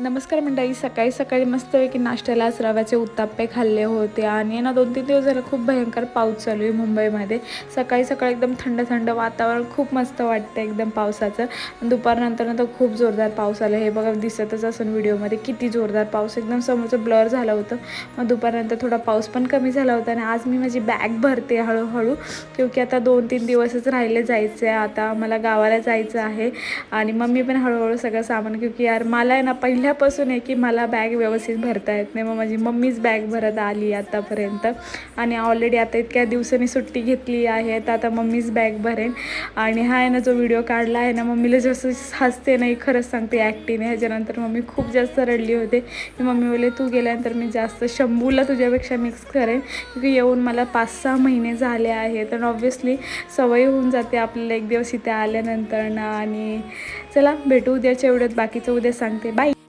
नमस्कार मंडळी. सकाळी सकाळी मस्तपैकी नाश्त्याला आज रव्याचे उत्ताप्पे खाल्ले होते आणि ना 2-3 दिवस झाले खूप भयंकर पाऊस चालू आहे मुंबईमध्ये. सकाळी सकाळी एकदम थंड थंड वातावरण खूप मस्त वाटतं एकदम पावसाचं. दुपारनंतर तर खूप जोरदार पाऊस आला. हे बघा दिसतच असेल व्हिडिओमध्ये किती जोरदार पाऊस, एकदम समोरचं ब्लर झालं होतं. मग दुपारनंतर थोडा पाऊस पण कमी झाला होता आणि आज मी माझी बॅग भरते हळूहळू, क्योंकि आता 2-3 दिवसच राहिले जायचं आहे. आता मला गावाला जायचं आहे आणि मम्मी पण हळूहळू सगळं सामान, क्योंकि यार मला आहे ना पहिल्यापासून आहे की मला बॅग व्यवस्थित भरता येत नाही. मग माझी मम्मीच बॅग भरत आली आतापर्यंत आणि ऑलरेडी आता इतक्या दिवसांनी सुट्टी घेतली आहे तर आता मम्मीच बॅग भरेन. आणि हा आहे ना जो व्हिडिओ काढला आहे ना, मम्मीला जसं हसते नाही, खरंच सांगते ॲक्टिंग. ह्याच्यानंतर मम्मी खूप जास्त रडली होते की मम्मी बोलले तू गेल्यानंतर मी जास्त शंभूला तुझ्यापेक्षा मिक्स करेन, क्योंकि येऊन मला 5-6 महिने झाले आहे. तर ऑब्व्हियसली सवय होऊन जाते आपल्याला एक दिवस इथे आल्यानंतर ना. आणि चला भेटू उद्याच्या एवढ्यात, बाकीचं उद्या सांगते. बाय.